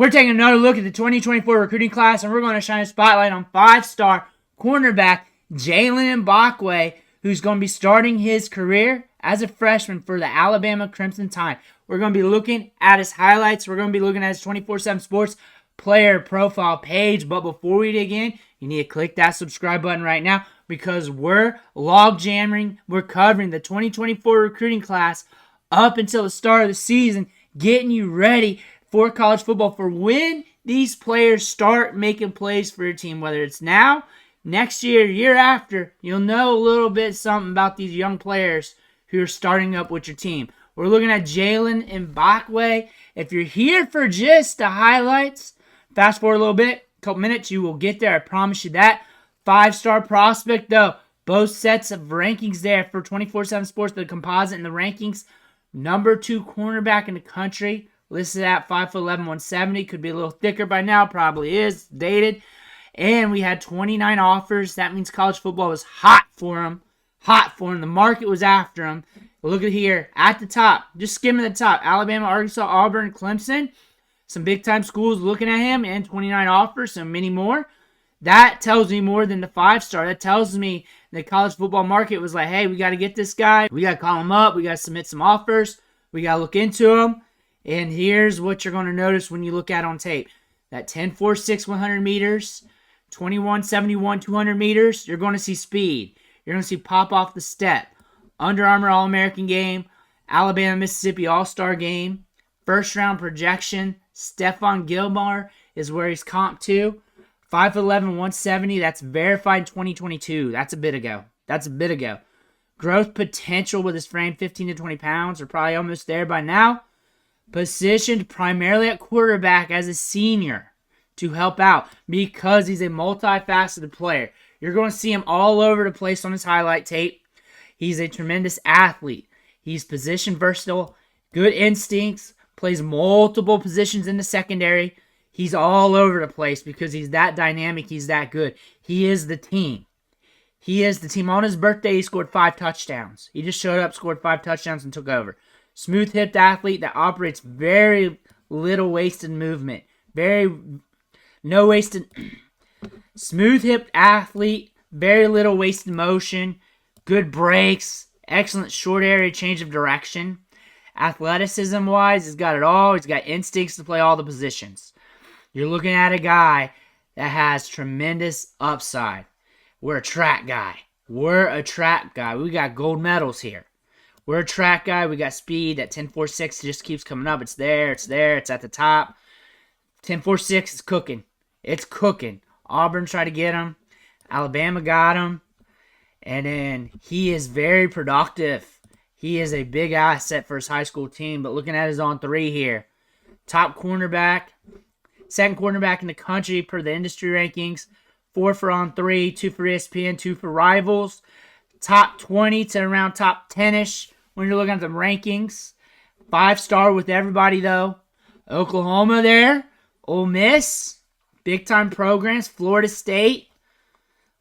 We're taking another look at the 2024 recruiting class, and we're going to shine a spotlight on 5-star cornerback Jaylen Mbakwe, who's going to be starting his career as a freshman for the Alabama Crimson Tide. We're going to be looking at his highlights. We're going to be looking at his 24/7 Sports player profile page. But before we dig in, you need to click that subscribe button right now because we're log jamming. We're covering the 2024 recruiting class up until the start of the season, getting you ready for college football for when these players start making plays for your team, whether it's now, next year, year after. You'll know a little bit something about these young players who are starting up with your team. We're looking at Jaylen Mbakwe. If you're here for just the highlights, fast forward a little bit, a couple minutes, you will get there. I promise you that. 5-star prospect, though. Both sets of rankings there for 24/7 Sports, the composite and the rankings. Number 2 cornerback in the country. Listed at 5'11", 170. Could be a little thicker by now. Probably is. Dated. And we had 29 offers. That means college football was hot for him. Hot for him. The market was after him. Look at here. At the top. Just skimming the top. Alabama, Arkansas, Auburn, Clemson. Some big-time schools looking at him. And 29 offers. So many more. That tells me more than the 5-star. That tells me the college football market was like, hey, we got to get this guy. We got to call him up. We got to submit some offers. We got to look into him. And here's what you're going to notice when you look at on tape. That 10.46, 100 meters, 21.71, 200 meters, you're going to see speed. You're going to see pop off the step. Under Armour All-American game, Alabama, Mississippi All-Star game, first-round projection, Stephon Gilmore is where he's comped to. 5'11", 170, that's verified 2022. That's a bit ago. Growth potential with his frame, 15 to 20 pounds. We're probably almost there by now. Positioned primarily at quarterback as a senior to help out because he's a multifaceted player. You're going to see him all over the place on his highlight tape. He's a tremendous athlete. He's position versatile, good instincts, plays multiple positions in the secondary. He's all over the place because he's that dynamic. He's that good. He is the team. On his birthday, he scored 5 touchdowns. He just showed up, scored 5 touchdowns, and took over. Smooth-hipped athlete that operates very little wasted movement. Smooth-hipped athlete, very little wasted motion, good breaks, excellent short area change of direction. Athleticism-wise, he's got it all. He's got instincts to play all the positions. You're looking at a guy that has tremendous upside. We're a track guy. We got gold medals here. We're a track guy. We got speed. That 10.46 just keeps coming up. It's there. It's at the top. 10.46 is cooking. It's cooking. Auburn tried to get him. Alabama got him. And then he is very productive. He is a big asset for his high school team. But looking at his on 3 here. Top cornerback. Second cornerback in the country per the industry rankings. 4 for on 3. 2 for ESPN. 2 for Rivals. Top 20 to around top 10-ish when you're looking at the rankings. 5-star with everybody, though. Oklahoma there. Ole Miss. Big-time programs. Florida State.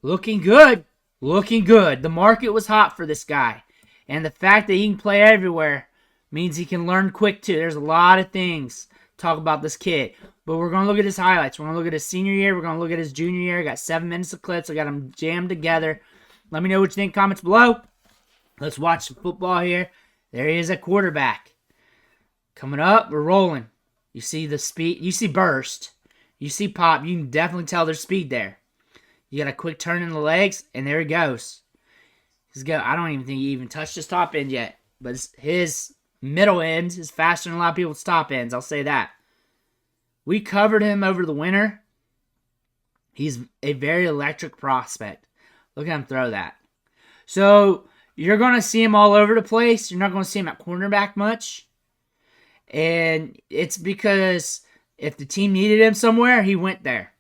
Looking good. The market was hot for this guy. And the fact that he can play everywhere means he can learn quick, too. There's a lot of things to talk about this kid. But we're going to look at his highlights. We're going to look at his senior year. We're going to look at his junior year. I got 7 minutes of clips. I got them jammed together. Let me know what you think. Comments below. Let's watch some football here. There he is at quarterback. Coming up, we're rolling. You see the speed. You see burst. You see pop. You can definitely tell there's speed there. You got a quick turn in the legs, and there he goes. I don't even think he even touched his top end yet. But his middle end is faster than a lot of people's top ends. I'll say that. We covered him over the winter. He's a very electric prospect. Look at him throw that. So, you're going to see him all over the place. You're not going to see him at cornerback much. And it's because if the team needed him somewhere, he went there.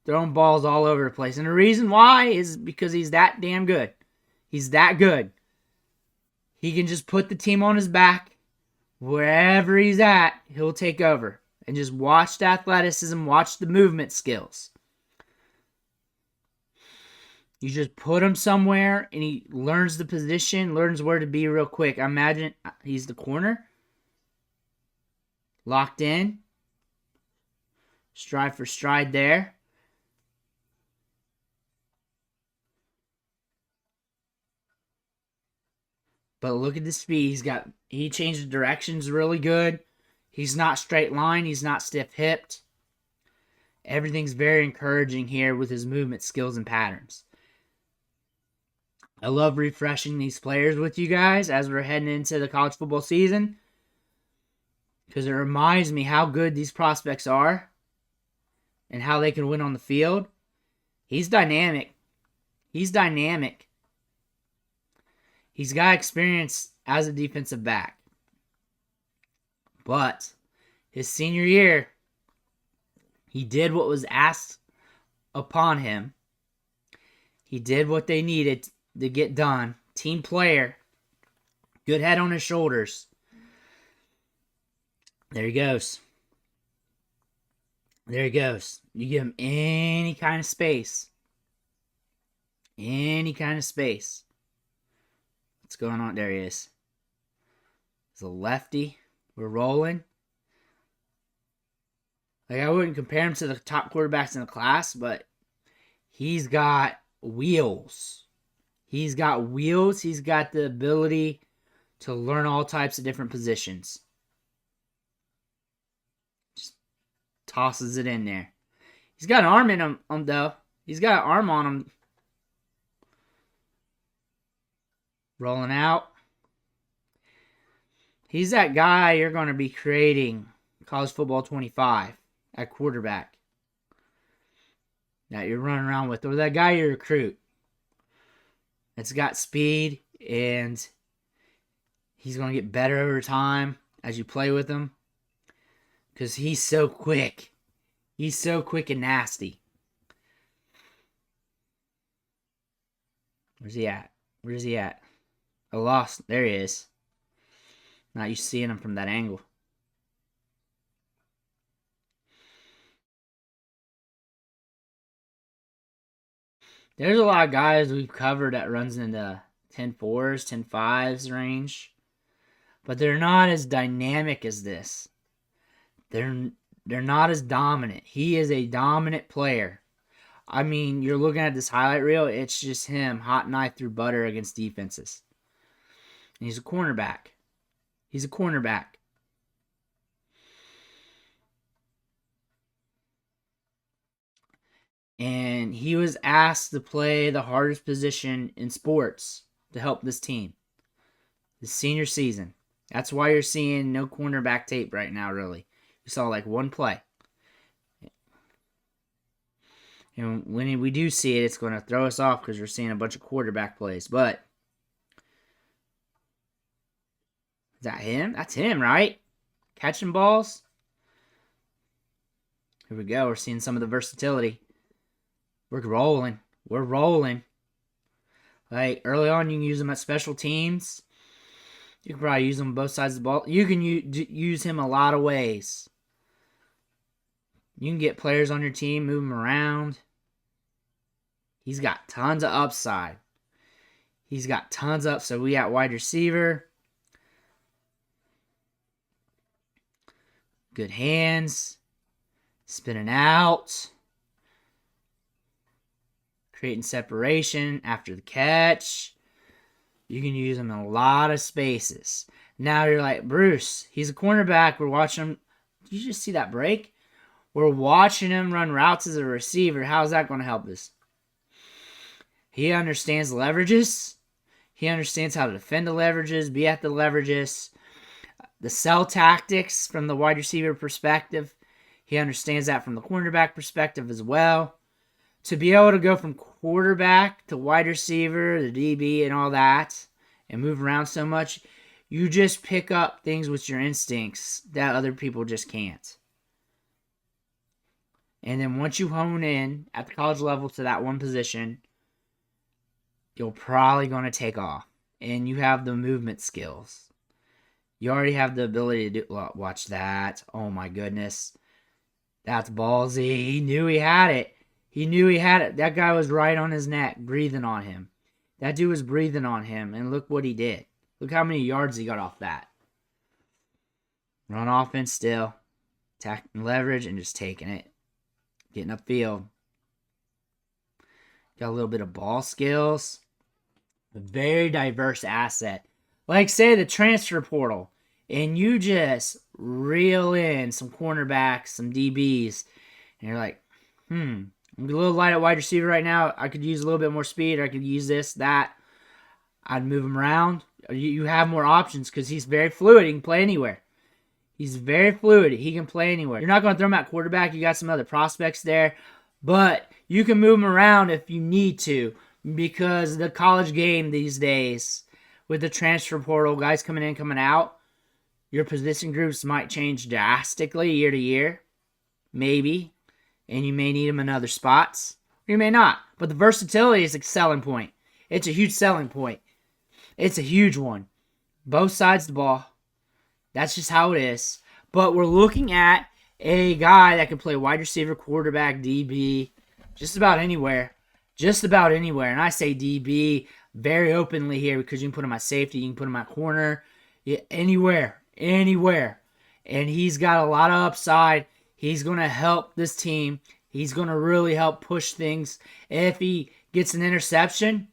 Throwing balls all over the place. And the reason why is because he's that damn good. He's that good. He can just put the team on his back. Wherever he's at, he'll take over. And just watch the athleticism, watch the movement skills. You just put him somewhere, and he learns the position, learns where to be real quick. I imagine he's the corner. Locked in. Stride for stride there. But look at the speed. He changed the directions really good. He's not straight line. He's not stiff hipped. Everything's very encouraging here with his movement skills and patterns. I love refreshing these players with you guys as we're heading into the college football season, because it reminds me how good these prospects are and how they can win on the field. He's dynamic. He's dynamic. He's got experience as a defensive back. But his senior year, he did what was asked upon him. He did what they needed to get done. Team player. Good head on his shoulders. There he goes. There he goes. You give him any kind of space. Any kind of space. What's going on? There he is. He's a lefty. We're rolling. Like, I wouldn't compare him to the top quarterbacks in the class, but he's got wheels. He's got wheels. He's got the ability to learn all types of different positions. Just tosses it in there. He's got an arm in him, though. He's got an arm on him. Rolling out. He's that guy you're going to be creating college football 25 at quarterback that you're running around with, or that guy you recruit that's got speed, and he's going to get better over time as you play with him because he's so quick. He's so quick and nasty. Where's he at? Where's he at? I lost. There he is. Not used to seeing him from that angle. There's a lot of guys we've covered that runs in the 10-4s, 10-5s range. But they're not as dynamic as this. They're not as dominant. He is a dominant player. I mean, you're looking at this highlight reel, it's just him hot knife through butter against defenses. And he's a cornerback. He's a cornerback. And he was asked to play the hardest position in sports to help this team. His senior season. That's why you're seeing no cornerback tape right now, really. You saw like one play. And when we do see it, it's going to throw us off because we're seeing a bunch of quarterback plays. But is that him? That's him, right? Catching balls. Here we go. We're seeing some of the versatility. We're rolling. We're rolling. Like, early on, you can use him at special teams. You can probably use him on both sides of the ball. You can use him a lot of ways. You can get players on your team, move them around. He's got tons of upside. He's got tons up. So we got wide receiver. Good hands. Spinning out. Creating separation after the catch. You can use him in a lot of spaces. Now you're like, Bruce, he's a cornerback. We're watching him. Did you just see that break? We're watching him run routes as a receiver. How's that going to help us? He understands leverages. He understands how to defend the leverages, be at the leverages. The sell tactics from the wide receiver perspective. He understands that from the cornerback perspective as well. To be able to go from quarterback to wide receiver, the DB and all that, and move around so much, you just pick up things with your instincts that other people just can't. And then once you hone in at the college level to that one position, you're probably going to take off. And you have the movement skills. You already have the ability to do... Watch that. Oh my goodness. That's ballsy. He knew he had it. He knew he had it. That guy was right on his neck, breathing on him. That dude was breathing on him, and look what he did. Look how many yards he got off that. Run offense still. Attacking leverage and just taking it. Getting upfield. Got a little bit of ball skills. A very diverse asset. Like, say, the transfer portal. And you just reel in some cornerbacks, some DBs. And you're like, I'm a little light at wide receiver right now. I could use a little bit more speed. Or I could use this, that. I'd move him around. You have more options because he's very fluid. He can play anywhere. He's very fluid. He can play anywhere. You're not going to throw him at quarterback. You got some other prospects there. But you can move him around if you need to, because the college game these days, with the transfer portal, guys coming in, coming out, your position groups might change drastically year to year. Maybe. And you may need them in other spots. Or you may not. But the versatility is a selling point. It's a huge selling point. It's a huge one. Both sides of the ball. That's just how it is. But we're looking at a guy that can play wide receiver, quarterback, DB, just about anywhere. Just about anywhere. And I say DB very openly here because you can put him at safety, you can put him at corner, anywhere. Anywhere. And he's got a lot of upside. He's going to help this team. He's going to really help push things. If he gets an interception,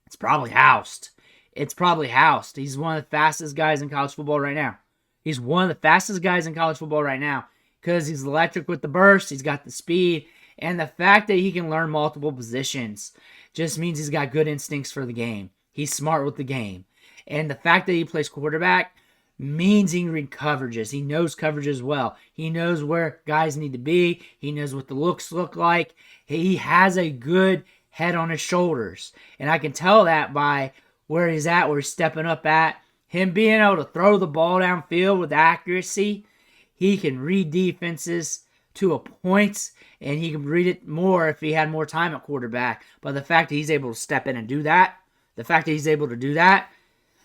it's probably housed. It's probably housed. He's one of the fastest guys in college football right now. He's one of the fastest guys in college football right now because he's electric with the burst. He's got the speed. And the fact that he can learn multiple positions just means he's got good instincts for the game. He's smart with the game. And the fact that he plays quarterback means he can read coverages. He knows coverages well. He knows where guys need to be. He knows what the looks look like. He has a good head on his shoulders. And I can tell that by where he's at, where he's stepping up at. Him being able to throw the ball downfield with accuracy. He can read defenses to a point, and he can read it more if he had more time at quarterback. But the fact that he's able to step in and do that,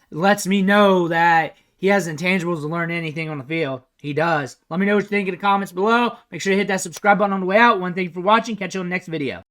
lets me know that he has intangibles to learn anything on the field. He does. Let me know what you think in the comments below. Make sure to hit that subscribe button on the way out. Thank you for watching. Catch you on the next video.